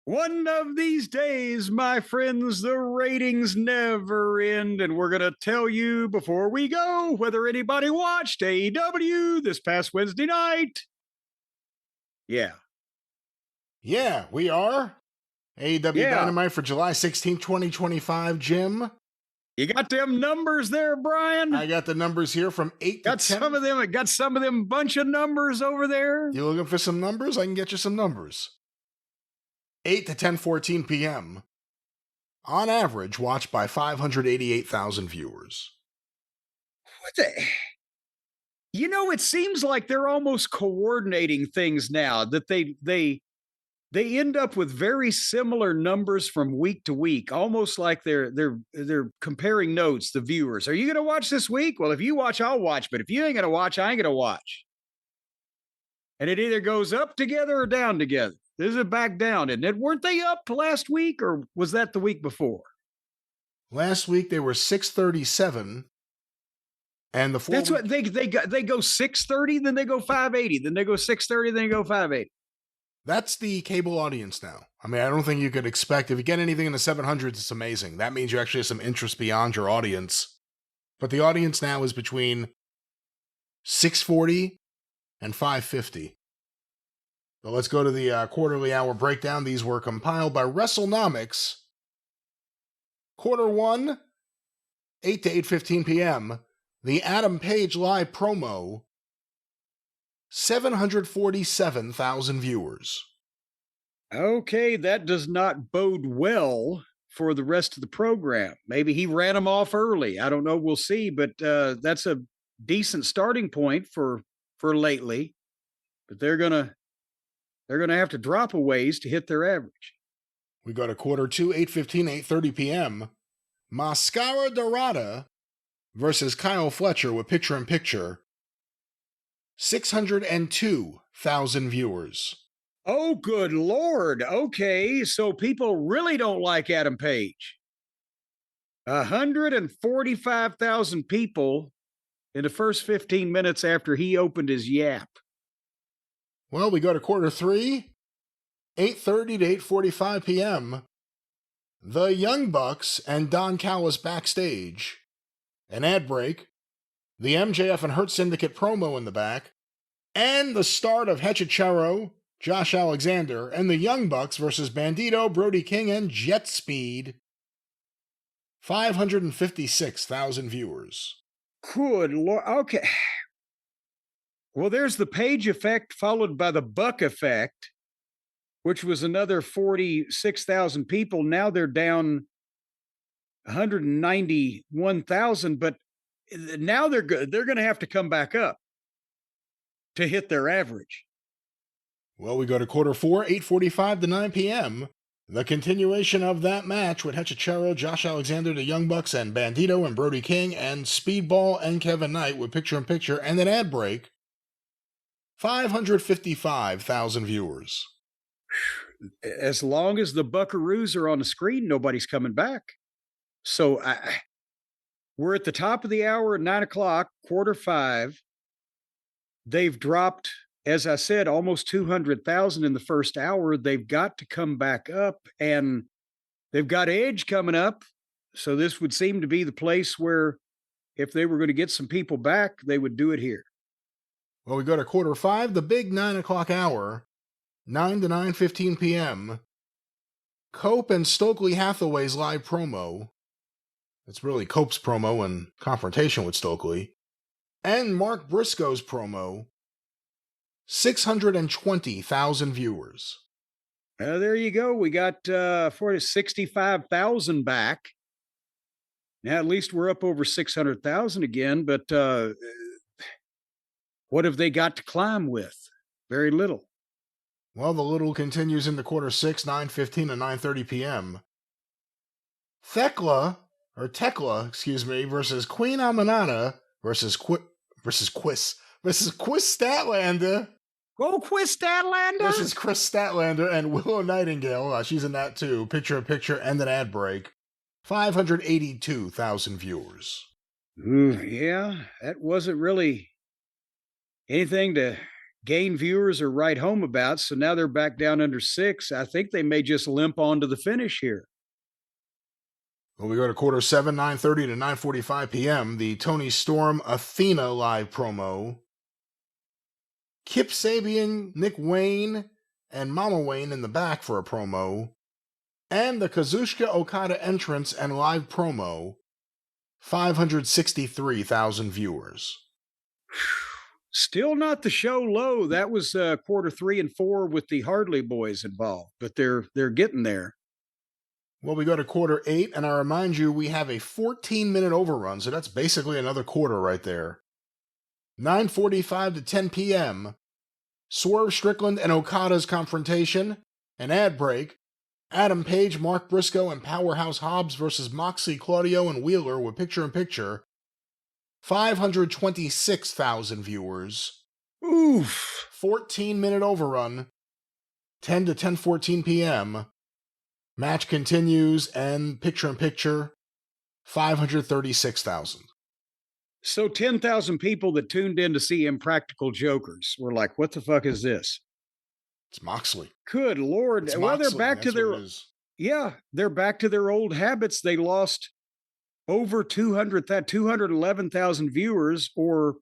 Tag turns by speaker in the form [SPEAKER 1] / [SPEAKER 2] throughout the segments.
[SPEAKER 1] One of these days, my friends, the ratings never end, and we're going to tell you before we go whether anybody watched AEW this past Wednesday night. Yeah.
[SPEAKER 2] Yeah, we are. AEW
[SPEAKER 1] Yeah.
[SPEAKER 2] Dynamite for July 16, 2025, Jim.
[SPEAKER 1] You got them numbers there, Brian?
[SPEAKER 2] I got the numbers here from 8 to 10.
[SPEAKER 1] Got some of them bunch of numbers over there.
[SPEAKER 2] You looking for some numbers? I can get you some numbers. 8 to 10:14 p.m. On average, watched by 588,000 viewers.
[SPEAKER 1] What the? You know, it seems like they're almost coordinating things now, that they end up with very similar numbers from week to week, almost like they're comparing notes, the viewers. Are you going to watch this week? Well, if you watch, I'll watch, but if you ain't going to watch, I ain't going to watch. And it either goes up together or down together. This is back down, isn't it? Weren't they up last week, or was that the week before?
[SPEAKER 2] Last week they were 637, and
[SPEAKER 1] That's what they go 630, then they go 580, then they go 630, then they go 580.
[SPEAKER 2] That's the cable audience now. I mean, I don't think you could expect, if you get anything in the 700s, it's amazing. That means you actually have some interest beyond your audience. But the audience now is between 640 and 550. So let's go to the quarterly hour breakdown. These were compiled by WrestleNomics. Quarter 1, 8 to 8:15 p.m. The Adam Page live promo, 747,000 viewers.
[SPEAKER 1] Okay, that does not bode well for the rest of the program. Maybe he ran them off early. I don't know. We'll see. But that's a decent starting point for lately. But they're gonna have to drop a ways to hit their average.
[SPEAKER 2] We go to quarter 2, 8:15, 8:30 p.m. Mascara Dorada versus Kyle Fletcher with picture-in-picture. 602,000 viewers.
[SPEAKER 1] Oh, good Lord. Okay, so people really don't like Adam Page. 145,000 people in the first 15 minutes after he opened his yap.
[SPEAKER 2] Well, we go to quarter 3, 8:30 to 8:45 p.m. The Young Bucks and Don Callis backstage. An ad break. The MJF and Hurt Syndicate promo in the back. And the start of Heckel, Josh Alexander, and the Young Bucks versus Bandito, Brody King, and Jet Speed. 556,000 viewers.
[SPEAKER 1] Good Lord. Okay. Well, there's the Page effect followed by the Buck effect, which was another 46,000 people. Now they're down 191,000, but now they're good. They're going to have to come back up to hit their average.
[SPEAKER 2] Well, we go to quarter 4, 8:45 to 9 p.m. The continuation of that match with Heckel, Josh Alexander, the Young Bucks, and Bandito and Brody King, and Speedball and Kevin Knight with picture-in-picture, and an ad break. 555,000 viewers.
[SPEAKER 1] As long as the Buckaroos are on the screen, nobody's coming back. So we're at the top of the hour at 9 o'clock, quarter 5. They've dropped, as I said, almost 200,000 in the first hour. They've got to come back up, and they've got Edge coming up. So this would seem to be the place where if they were going to get some people back, they would do it here.
[SPEAKER 2] Well, we go to quarter 5, the big 9 o'clock hour, 9 to 9:15 p.m. Cope and Stokely Hathaway's live promo. It's really Cope's promo in confrontation with Stokely. And Mark Briscoe's promo. 620,000 viewers.
[SPEAKER 1] There you go. We got 65,000 back. Now, at least we're up over 600,000 again, but what have they got to climb with? Very little.
[SPEAKER 2] Well, the little continues into quarter 6, 9:15 and 9:30 p.m. Tekla versus Queen Aminata versus Quiz Statlander.
[SPEAKER 1] Go Quiz Statlander!
[SPEAKER 2] Versus Chris Statlander and Willow Nightingale. She's in that too. Picture-in-picture and an ad break. 582,000 viewers.
[SPEAKER 1] Yeah, that wasn't really anything to gain viewers or write home about. So now they're back down under 6. I think they may just limp on to the finish here.
[SPEAKER 2] Well, we go to quarter 7, 9:30 to 9:45 p.m. The Tony Storm Athena live promo. Kip Sabian, Nick Wayne, and Mama Wayne in the back for a promo. And the Kazuchika Okada entrance and live promo. 563,000 viewers.
[SPEAKER 1] Still not the show low. That was quarter 3 and 4 with the Hardley boys involved, but they're getting there.
[SPEAKER 2] Well, we go to quarter 8, and I remind you, we have a 14-minute overrun, so that's basically another quarter right there. 9:45 to 10 p.m., Swerve Strickland and Okada's confrontation, an ad break, Adam Page, Mark Briscoe, and Powerhouse Hobbs versus Moxley, Claudio, and Wheeler with picture-in-picture. 526,000 viewers.
[SPEAKER 1] Oof.
[SPEAKER 2] 14-minute overrun, 10 to 10:14 p.m., match continues, and picture-in-picture, 536,000.
[SPEAKER 1] So 10,000 people that tuned in to see Impractical Jokers were like, what the fuck is this?
[SPEAKER 2] It's Moxley.
[SPEAKER 1] Good Lord.
[SPEAKER 2] It's
[SPEAKER 1] well,
[SPEAKER 2] Moxley.
[SPEAKER 1] They're back
[SPEAKER 2] That's
[SPEAKER 1] to
[SPEAKER 2] what it is.
[SPEAKER 1] they're back to their old habits. They lost over 211,000 viewers, or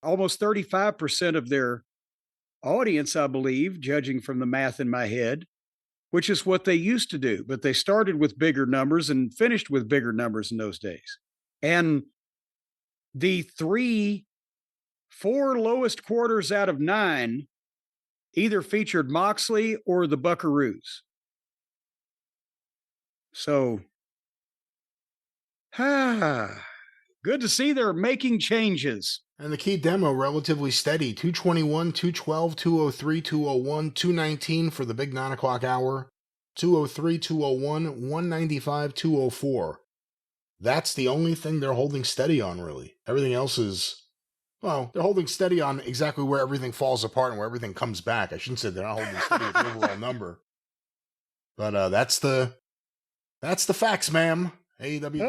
[SPEAKER 1] almost 35% of their audience, I believe, judging from the math in my head, which is what they used to do. But they started with bigger numbers and finished with bigger numbers in those days. And the 4 lowest quarters out of 9 either featured Moxley or the Buckaroos. So, good to see they're making changes.
[SPEAKER 2] And the key demo, relatively steady. 221, 212, 203, 201, 219 for the big 9 o'clock hour. 203, 201, 195, 204. That's the only thing they're holding steady on, really. Everything else is, well, they're holding steady on exactly where everything falls apart and where everything comes back. I shouldn't say they're not holding steady with the overall number. But that's the facts, ma'am. AEW.